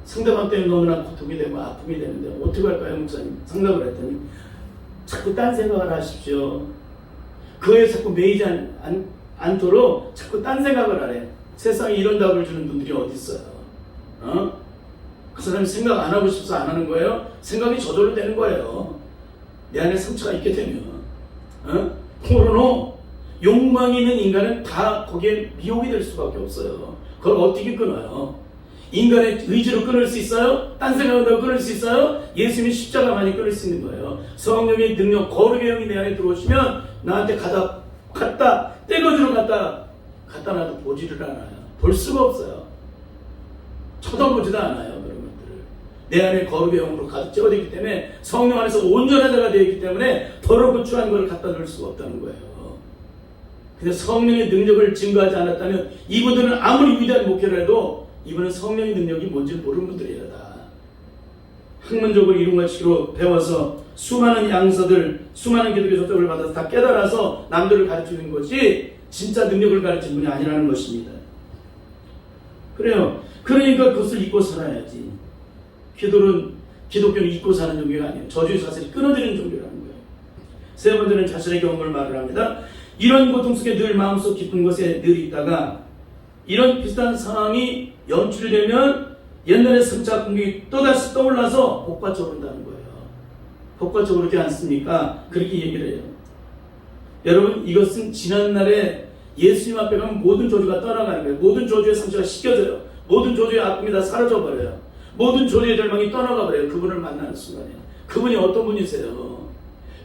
상대방 때문에 너무나 고통이 되고 아픔이 되는데 어떻게 할까요, 목사님? 상담을 했더니 자꾸 딴 생각을 하십시오. 그에 자꾸 매이지 않도록 자꾸 딴 생각을 하래. 세상에 이런 답을 주는 분들이 어디 있어요? 그 사람이 생각 안 하고 싶어서 안 하는 거예요? 생각이 저절로 되는 거예요. 내 안에 상처가 있게 되면. 그러나 욕망이 있는 인간은 다 거기에 미혹이 될 수밖에 없어요. 그걸 어떻게 끊어요? 인간의 의지로 끊을 수 있어요? 딴 생각으로 끊을 수 있어요? 예수님이 십자가만이 끊을 수 있는 거예요. 성령의 능력, 거룩의 영이 내 안에 들어오시면 나한테 갖다 떼거지로 갖다 놔도 보지를 않아요. 볼 수가 없어요. 쳐다보지도 않아요. 그런 것들을. 내 안에 거룩의 영으로 가득 채워있기 때문에 성령 안에서 온전한 자가 되어 있기 때문에 더럽고 추한 것을 갖다 놓을 수가 없다는 거예요. 근데 성령의 능력을 증거하지 않았다면 이분들은 아무리 위대한 목회를 해도 이분은 성령의 능력이 뭔지 모르는 분들이에요. 다 학문적으로 이론가치로 배워서 수많은 양서들, 수많은 기독교 접촉을 받아서 다 깨달아서 남들을 가르치는 것이 진짜 능력을 가르치는 분이 아니라는 것입니다. 그래요. 그러니까 그것을 잊고 살아야지. 기독교는 잊고 사는 종교가 아니에요. 저주의 사슬이 끊어지는 종교라는 거예요. 세 번째는 자신의 경험을 말을 합니다. 이런 고통 속에 늘 마음속 깊은 곳에 늘 있다가 이런 비슷한 상황이 연출되면 옛날의 승차 공격이 또다시 떠올라서 복받쳐 오른다는 거예요. 복받쳐 오르지 않습니까? 그렇게 얘기를 해요. 여러분, 이것은 지난날에 예수님 앞에 가면 모든 저주가 떠나가는 거예요. 모든 저주의 상처가 씻겨져요. 모든 저주의 아픔이 다 사라져버려요. 모든 저주의 절망이 떠나가버려요. 그분을 만나는 순간에. 그분이 어떤 분이세요?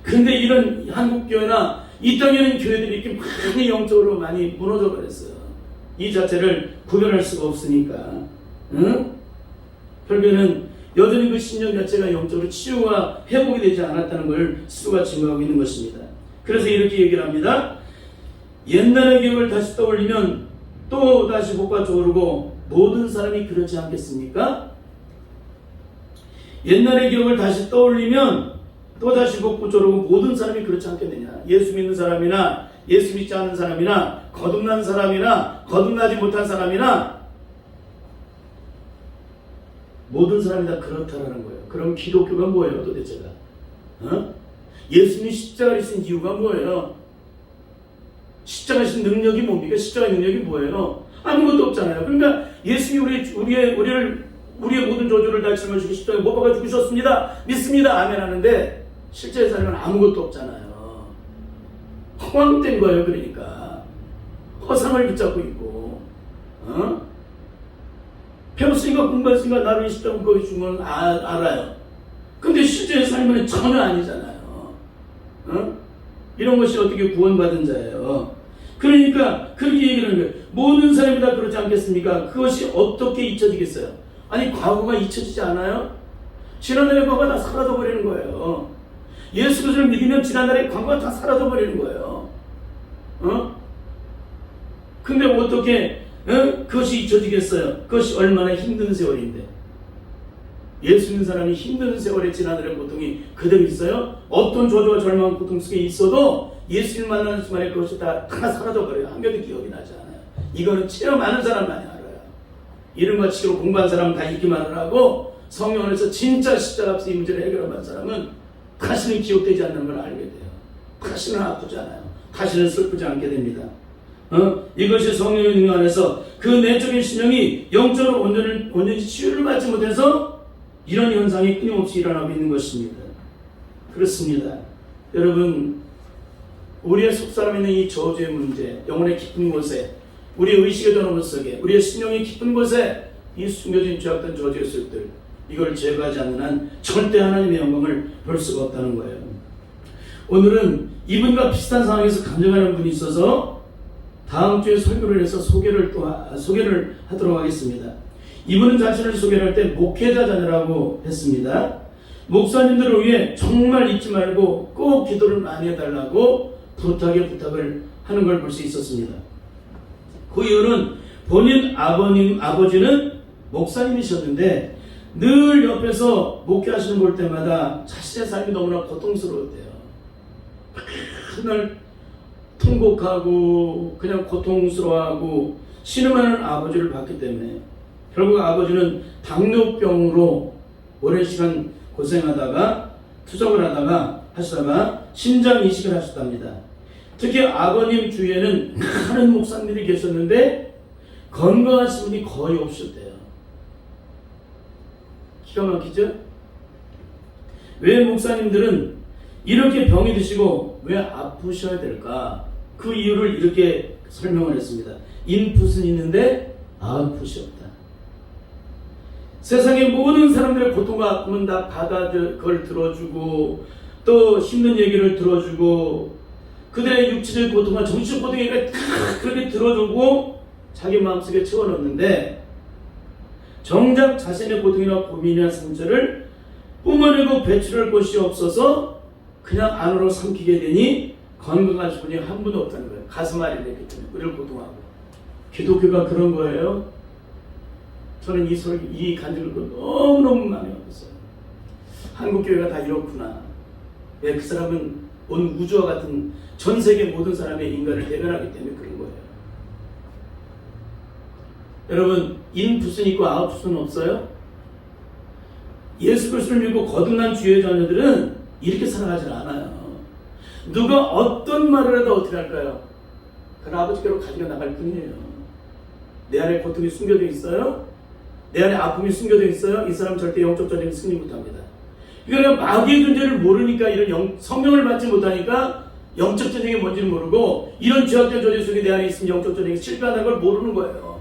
근데 이런 한국교회나 이 땅에 있는 교회들이 이렇게 많이 영적으로 많이 무너져 버렸어요. 이 자체를 구별할 수가 없으니까. 결국에는 여전히 그 신념 자체가 영적으로 치유와 회복이 되지 않았다는 걸 스스로가 증거하고 있는 것입니다. 그래서 이렇게 얘기를 합니다. 옛날의 기억을 다시 떠올리면 또 다시 복받쳐 오르고 모든 사람이 그렇지 않겠습니까? 옛날의 기억을 다시 떠올리면 또다시 복받쳐 오르고 모든 사람이 그렇지 않겠느냐. 예수 믿는 사람이나 예수 믿지 않는 사람이나 거듭난 사람이나 거듭나지 못한 사람이나 모든 사람이 다 그렇다라는 거예요. 그럼 기독교가 뭐예요 도대체가? 예수님이 십자가를 진 이유가 뭐예요? 십자가 진 능력이 뭡니까? 십자가의 능력이 뭐예요? 아무것도 없잖아요. 그러니까 예수님이 우리의 모든 저주를 다 짊어지고 십자가에 못 박아 죽으셨습니다. 믿습니다. 아멘 하는데 실제 삶은 아무것도 없잖아요. 허황된 거예요. 그러니까 허상을 붙잡고 있고 배웠으니까 공부했으니까 나를 십자가 못 박아 죽은 건 알아요. 근데 실제 삶은 전혀 아니잖아요. 이런 것이 어떻게 구원받은 자예요. 그러니까 그렇게 얘기를 하는 거예요. 모든 사람이 다 그렇지 않겠습니까? 그것이 어떻게 잊혀지겠어요? 아니 과거가 잊혀지지 않아요? 지난날의 과거가 다 사라져버리는 거예요. 예수 그리스도를 믿으면 지난날의 과거가 다 사라져버리는 거예요. 근데 어떻게 그것이 잊혀지겠어요? 그것이 얼마나 힘든 세월인데. 예수 믿는 사람이 힘든 세월에 지난날의 고통이 그대로 있어요? 어떤 저주와 절망 고통 속에 있어도 예수를 만나는 순간에 그것이 다 사라져버려요. 한 명도 기억이 나지 않아요. 이거는 체험하는 사람만이 알아요. 이름과 치로 공부한 사람은 다 읽기만을 하고 성령 안에서 진짜 십자가 앞에서 이 문제를 해결한 사람은 다시는 기억되지 않는 걸 알게 돼요. 다시는 아프지 않아요. 다시는 슬프지 않게 됩니다. 이것이 성령의 능력 안에서 그 내적인 신령이 영적으로 온전히 치유를 받지 못해서 이런 현상이 끊임없이 일어나고 있는 것입니다. 그렇습니다. 여러분, 우리의 속사람에 있는 이 저주의 문제, 영혼의 깊은 곳에, 우리의 의식의 전원 속에, 우리의 신령의 깊은 곳에 이 숨겨진 죄악된 저주의 습들, 이걸 제거하지 않는 한 절대 하나님의 영광을 볼 수가 없다는 거예요. 오늘은 이분과 비슷한 상황에서 감정하는 분이 있어서 다음 주에 설교를 해서 소개를 하도록 하겠습니다. 이분은 자신을 소개를 할 때 목회자 자녀라고 했습니다. 목사님들을 위해 정말 잊지 말고 꼭 기도를 많이 해달라고 부탁을 하는 걸 볼 수 있었습니다. 그 이유는 본인 아버지는 목사님이셨는데 늘 옆에서 목회하시는 볼 때마다 자신의 삶이 너무나 고통스러웠대요. 맨날 통곡하고 그냥 고통스러워하고 신음하는 아버지를 봤기 때문에 결국 아버지는 당뇨병으로 오랜 시간 고생하다가 투석을 하시다가 심장 이식을 하셨답니다. 특히 아버님 주위에는 많은 목사님들이 계셨는데 건강하신 분이 거의 없었대요. 기가 막히죠? 왜 목사님들은 이렇게 병이 드시고 왜 아프셔야 될까? 그 이유를 이렇게 설명을 했습니다. 인풋은 있는데 아웃풋이 없다. 세상의 모든 사람들의 고통과 아픔은 다 그걸 들어주고 또 힘든 얘기를 들어주고 그들의 육체적 고통과 정신적 고통을 다 그렇게 들어주고 자기 마음속에 채워넣는데 정작 자신의 고통이나 고민이나 상처를 뿜어내고 배출할 곳이 없어서 그냥 안으로 삼키게 되니 건강하신 분이 한 분도 없다는 거예요. 가슴 앓이를 했기 때문에 우리를 고통하고. 기독교가 그런 거예요. 저는 이 간증을 너무너무 많이 받았어요. 한국교회가 다 이렇구나. 왜? 그 사람은 온 우주와 같은 전 세계 모든 사람의 인간을 대변하기 때문에 그런 거예요. 여러분, 인풋은 있고 아웃풋은 없어요? 예수 그리스도를 믿고 거듭난 주의 자녀들은 이렇게 살아가지 않아요. 누가 어떤 말을 해도 어떻게 할까요? 그건 아버지께로 가지고 나갈 뿐이에요. 내 안에 고통이 숨겨져 있어요? 내 안에 아픔이 숨겨져 있어요? 이 사람 절대 영적 전쟁에 승리 못합니다. 그러니까 마귀의 존재를 모르니까 이런 성령을 받지 못하니까 영적 전쟁이 뭔지를 모르고 이런 죄악된 존재 속에 내 안에 있으면 영적 전쟁이 실패한다는 걸 모르는 거예요.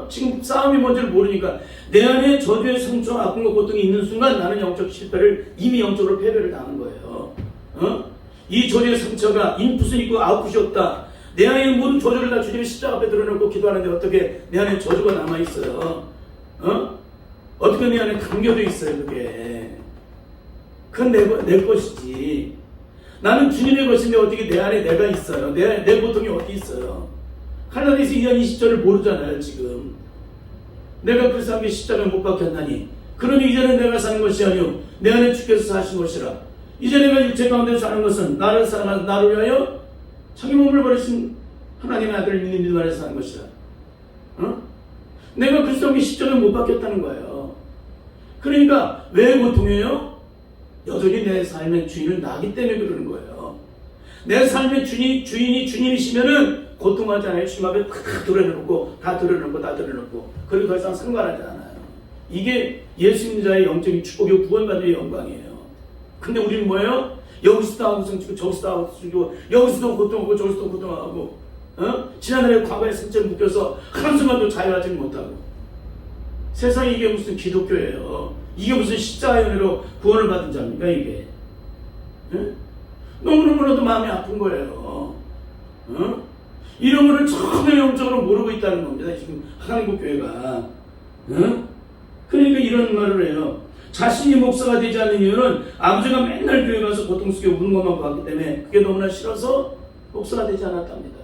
지금 싸움이 뭔지를 모르니까 내 안에 저주의 상처, 아픔과 고통이 있는 순간 나는 영적 실패를 이미 영적으로 패배를 당한 거예요. 이 저주의 상처가 인풋은 있고 아웃풋이 없다. 내 안에 있는 모든 저주를 다 주님의 십자가 앞에 드러내고 기도하는데 어떻게 내 안에 저주가 남아있어요? 어떻게 내 안에 담겨져 있어요 그게. 그건 내 것이지. 나는 주님의 것인데 어떻게 내 안에 내가 있어요? 내 고통이 어디 있어요? 갈라디아서 2장 20절을 모르잖아요 지금. 내가 그리스도 함께 십자가에 못 박혔나니 그러니 이제는 내가 사는 것이 아니요 내 안에 주께서 사신 것이라. 이제 내가 육체 가운데 사는 것은 나를 사랑하는 나를 위하여 자기 몸을 버리신 하나님의 아들을 믿는 일 안에서 사는 것이라. 내가 그리스도 함께 십자가에 못 박혔다는 거예요. 그러니까 왜 고통해요? 여전히 내 삶의 주인은 나기 때문에 그러는 거예요. 내 삶의 주인이 주님이시면은 고통하지 않아요. 주님 앞에 다 드러내놓고 그리고 더 이상 상관하지 않아요. 이게 예수 믿는 자의 영적인 축복이고 구원받는 영광이에요. 근데 우리는 뭐예요? 여기서도 아무성 치고 저기서도 아무성 치고 여기서도 고통하고 저기서도 고통하고 지난날의 과거의 상처를 묶여서 한순간도 자유하지 못하고. 세상에 이게 무슨 기독교예요. 이게 무슨 십자가의 은혜로 구원을 받은 자입니까 이게. 너무너무나도 마음이 아픈 거예요. 이런 거를 전혀 영적으로 모르고 있다는 겁니다 지금 한국교회가. 그러니까 이런 말을 해요. 자신이 목사가 되지 않는 이유는 아버지가 맨날 교회 가서 고통 속에 우는 것만 봤기 때문에 그게 너무나 싫어서 목사가 되지 않았답니다.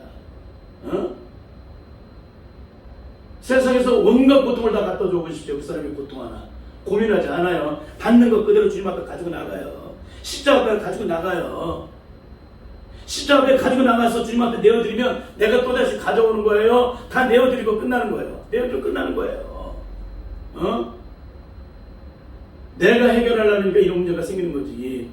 세상에서 온갖 고통을 다 갖다 줘 보십시오. 그 사람이 고통 하나 고민하지 않아요. 받는 것 그대로 주님 앞에 가지고 나가요. 십자가 앞에 가지고 나가요. 십자가 앞에 가지고 나가서 주님 앞에 내어드리면 내가 또다시 가져오는 거예요. 다 내어드리고 끝나는 거예요. 내어드리고 끝나는 거예요. 내가 해결하려니까 이런 문제가 생기는 거지.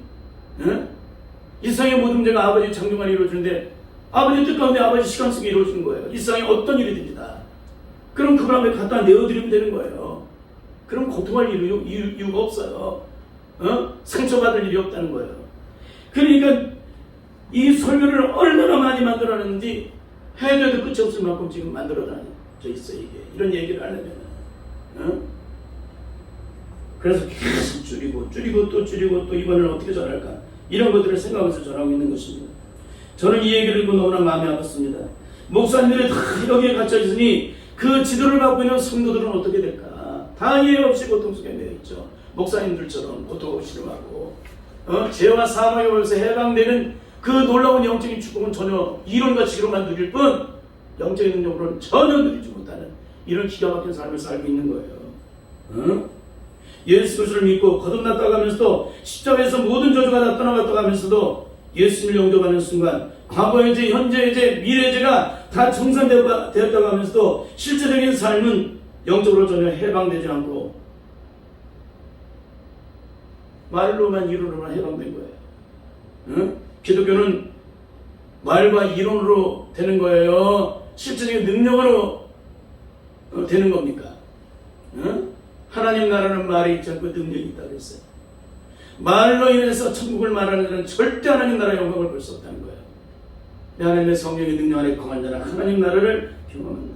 이 세상의 모든 문제가 아버지 창조만 이루어지는데 아버지 뜻 가운데 아버지 시간 속에 이루어지는 거예요. 이 세상에 어떤 일이든지 다. 그럼 그걸 앞에 갖다 내어드리면 되는 거예요. 그럼 고통할 이유가 없어요. 상처받을 일이 없다는 거예요. 그러니까 이 설교를 얼마나 많이 만들어놨는지 해야 돼도 끝이 없을 만큼 지금 만들어져 있어요. 이게 이런 얘기를 하려면 그래서 계속 줄이고 또 이번에는 어떻게 전할까 이런 것들을 생각하면서 전하고 있는 것입니다. 저는 이 얘기를 듣고 너무나 마음이 아팠습니다. 목사님들이 다 여기에 갇혀 있으니 그 지도를 받고 있는 성도들은 어떻게 될까? 다 이해 없이 고통 속에 매여 있죠. 목사님들처럼 고통하고 싫어하고 죄와 사망에 걸려서 해방되는 그 놀라운 영적인 축복은 전혀 이론과 지로만 누릴 뿐 영적인 능력으로는 전혀 누리지 못하는 이런 기가 막힌 삶을 살고 있는 거예요. 예수 그리스도를 믿고 거듭났다고 하면서도 십자가에서 모든 저주가 다 떠나갔다고 하면서도 예수님을 영접하는 순간 과거의 죄, 현재의 죄, 미래의 죄가 다 정산되었다고 하면서도 실제적인 삶은 영적으로 전혀 해방되지 않고 말로만 이론으로만 해방된 거예요. 기독교는 말과 이론으로 되는 거예요. 실제적인 능력으로 되는 겁니까? 하나님 나라는 말이 있지 않고 능력이 있다고 했어요. 말로 인해서 천국을 말하는 자는 절대 하나님 나라의 영광을 볼 수 없다는 거예요. 하나님의 성령의 능력 안에 거한 자는 하나님 나라를 경험한다.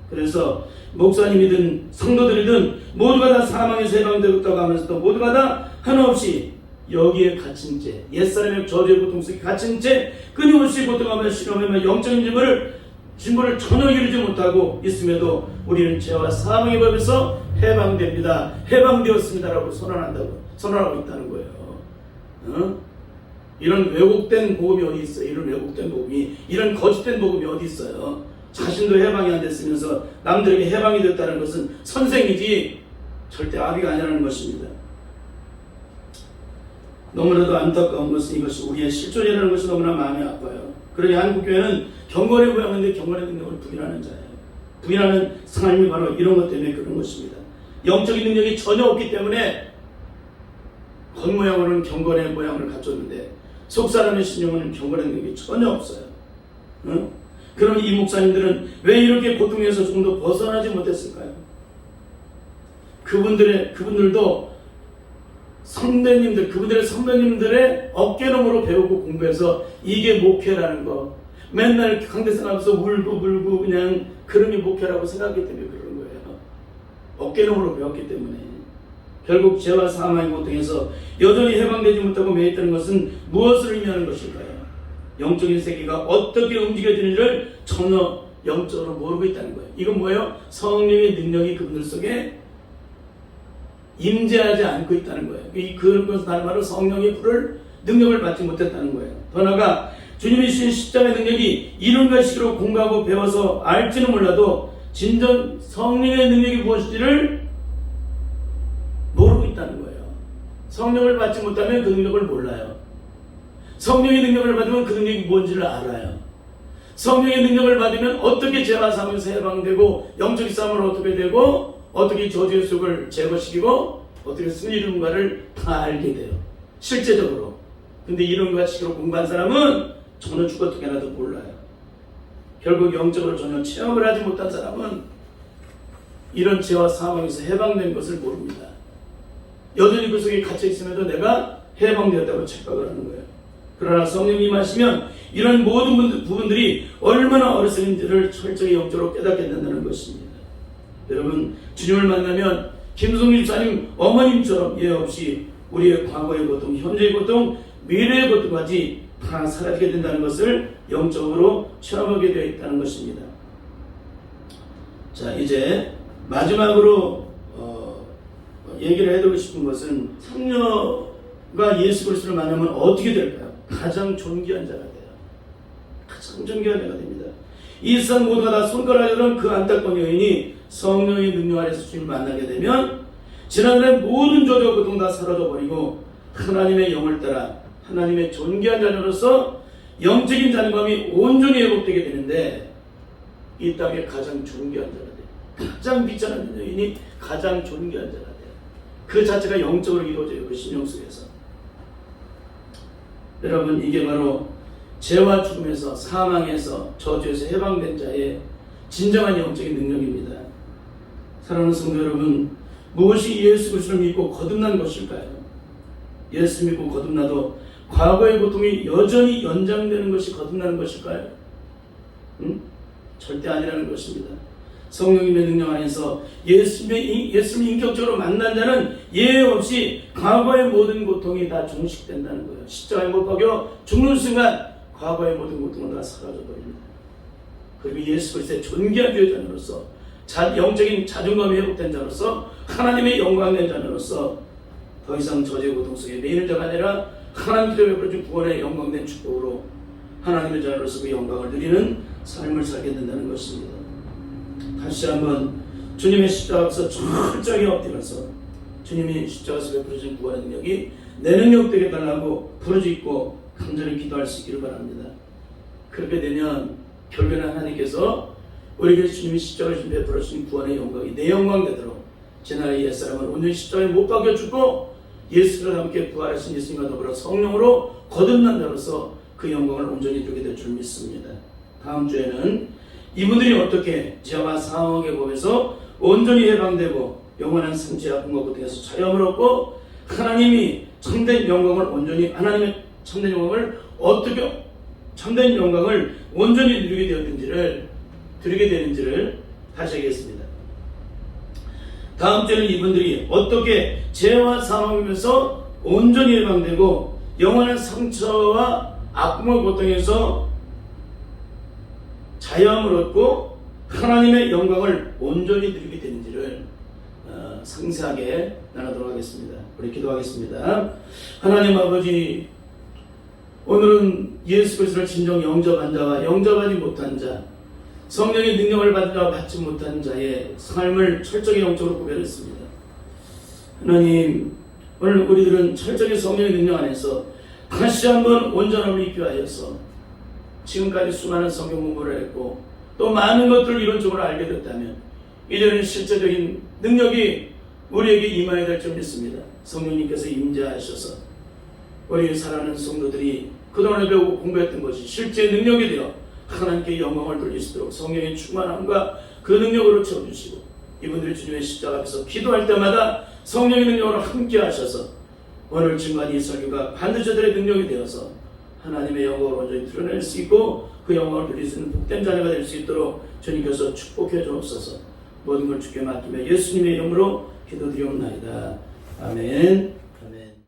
그래서 목사님이든 성도들이든 모두가 다 사망에서 해방되었다고 하면서도 모두가 다 하나 없이 여기에 갇힌 채, 옛사람의 저주의 고통 속에 갇힌 채 끊임없이 고통하며 실험하며 영적인 진보를 전혀 이루지 못하고 있음에도 우리는 죄와 사망의 법에서 해방됩니다. 해방되었습니다라고 선언하고 있다는 거예요. 이런 왜곡된 복음이 어디 있어요? 이런 왜곡된 복음이, 이런 거짓된 복음이 어디 있어요? 자신도 해방이 안 됐으면서 남들에게 해방이 됐다는 것은 선생이지 절대 아비가 아니라는 것입니다. 너무나도 안타까운 것은 이것이 우리의 실존이라는 것이 너무나 마음이 아파요. 그러니 한국교회는 경건해 보였는데 경건의 능력을 부인하는 자예요. 부인하는 상황이 바로 이런 것 때문에 그런 것입니다. 영적인 능력이 전혀 없기 때문에 겉모양으로는 경건의 모양을 갖췄는데 속사람의 신용은 경건의 능력이 전혀 없어요. 그럼 이 목사님들은 왜 이렇게 고통에서 좀 더 벗어나지 못했을까요? 그분들도 그분들의 선배님들의 어깨너머로 배우고 공부해서 이게 목회라는 거, 맨날 강대상 앞에서 울고 그냥 그런 게 목회라고 생각했기 때문에 그런 거예요. 어깨너머로 배웠기 때문에. 결국 죄와 사망의 고통에서 여전히 해방되지 못하고 매였다는 것은 무엇을 의미하는 것일까요? 영적인 세계가 어떻게 움직여지는지를 전혀 영적으로 모르고 있다는 거예요. 이건 뭐예요? 성령의 능력이 그분들 속에 임재하지 않고 있다는 거예요. 그런 것은 다른 말로 성령의 불을 능력을 받지 못했다는 거예요. 더 나아가 주님이 주신 십자가의 능력이 이론과 식으로 공부하고 배워서 알지는 몰라도 진정 성령의 능력이 무엇인지를 모르고 있다는 거예요. 성령을 받지 못하면 그 능력을 몰라요. 성령의 능력을 받으면 그 능력이 뭔지를 알아요. 성령의 능력을 받으면 어떻게 죄와 사망에서 해방되고 영적인 싸움을 어떻게 되고 어떻게 저주의 속을 제거시키고 어떻게 승리하는가를 다 알게 돼요. 실제적으로. 근데 이론과 식으로 공부한 사람은 전혀 죽어도 깨나도 몰라요. 결국 영적으로 전혀 체험을 하지 못한 사람은 이런 죄와 사망에서 해방된 것을 모릅니다. 여전히 그 속에 갇혀 있음에도 내가 해방되었다고 착각을 하는 거예요. 그러나 성령이 임하시면 이런 모든 부분들이 얼마나 어리석은지를 철저히 영적으로 깨닫게 된다는 것입니다. 여러분, 주님을 만나면 김성일 집사님 어머님처럼 예 없이 우리의 과거의 고통, 현재의 고통, 미래의 고통까지 다 사라지게 된다는 것을 영적으로 체험하게 되어 있다는 것입니다. 자, 이제 마지막으로 얘기를 해드리고 싶은 것은 성녀가 예수 그리스도를 만나면 어떻게 될까요? 가장 존귀한 자가 돼요. 가장 존귀한 자가 됩니다. 이 세상 모두가 다 손가락으로는 그 안타까운 여인이 성령의 능력 아래서 주님을 만나게 되면 지난날의 모든 저주와 고통 다 사라져버리고 하나님의 영을 따라 하나님의 존귀한 자녀로서 영적인 자녀감이 온전히 회복되게 되는데 이 땅의 가장 존귀한 자가 돼요. 가장 비천한 여인이 가장 존귀한 자가 돼요. 그 자체가 영적으로 이루어져요. 그 신령 속에서. 여러분, 이게 바로 죄와 죽음에서 사망에서 저주에서 해방된 자의 진정한 영적인 능력입니다. 사랑하는 성도 여러분, 무엇이 예수 그리스도를 믿고 거듭난 것일까요? 예수 믿고 거듭나도 과거의 고통이 여전히 연장되는 것이 거듭나는 것일까요? 절대 아니라는 것입니다. 성령님의 능력 안에서 예수님을 인격적으로 만난 자는 예외 없이 과거의 모든 고통이 다 종식된다는 거예요. 십자가에 못 박여 죽는 순간 과거의 모든 고통은 다 사라져버립니다. 그리고 예수 그리스도의 존귀한 교회자로서 영적인 자존감이 회복된 자로서 하나님의 영광된 자로서 더 이상 저주의 고통 속에 매이는 자가 아니라 하나님께서 베풀어준 구원의 영광된 축복으로 하나님의 자로서 그 영광을 누리는 삶을 살게 된다는 것입니다. 다시 한번 주님의 십자가에서 철저하게 엎드려서 주님이 십자가에서 베풀어준 구원의 능력이 내 능력 되게 달라고 부르짖고 간절히 기도할 수 있기를 바랍니다. 그렇게 되면 결국에는 하나님께서 우리에게 주님이 십자가에서 베풀어준 구원의 영광이 내 영광 되도록 지난해 옛사람은 온전히 십자가에 못 박여 죽고 예수를 함께 부활하신 예수님과 더불어 성령으로 거듭난 자로서 그 영광을 온전히 누리게 될 줄 믿습니다. 다음 주에는 이분들이 어떻게 죄와 사망의 법에서 온전히 해방되고 영원한 상처와 아픔과 고통에서 자유함을 얻고 하나님이 참된 영광을 온전히 하나님의 참된 영광을 어떻게 참된 영광을 온전히 누리게 되는지를 다시 하겠습니다. 다음 주에는 이분들이 어떻게 죄와 사망이면서 온전히 해방되고 영원한 상처와 아픔과 고통에서 자유함을 얻고 하나님의 영광을 온전히 누리게 되는지를 상세하게 나누도록 하겠습니다. 우리 기도하겠습니다. 하나님 아버지, 오늘은 예수 그리스도를 진정 영접한 자와 영접하지 못한 자, 성령의 능력을 받지 못한 자의 삶을 철저히 영적으로 구별했습니다. 하나님, 오늘 우리들은 철저히 성령의 능력 안에서 다시 한번 온전함을 입게 하여서 지금까지 수많은 성경 공부를 했고 또 많은 것들을 이론적으로 알게 됐다면 이제는 실제적인 능력이 우리에게 임하여야 될 줄 믿습니다. 성령님께서 임재하셔서 우리 사랑하는 성도들이 그동안에 배우고 공부했던 것이 실제 능력이 되어 하나님께 영광을 돌릴 수 있도록 성령의 충만함과 그 능력으로 채워주시고 이분들이 주님의 십자가 앞에서 기도할 때마다 성령의 능력으로 함께 하셔서 오늘 증거한 이 설교가 반드시 저들의 능력이 되어서 하나님의 영광을 온전히 드러낼 수 있고 그 영광을 누릴 수 있는 복된 자녀가 될 수 있도록 주님께서 축복해 주옵소서. 모든 걸 주께 맡기며 예수님의 이름으로 기도드리옵나이다. 아멘. 아멘.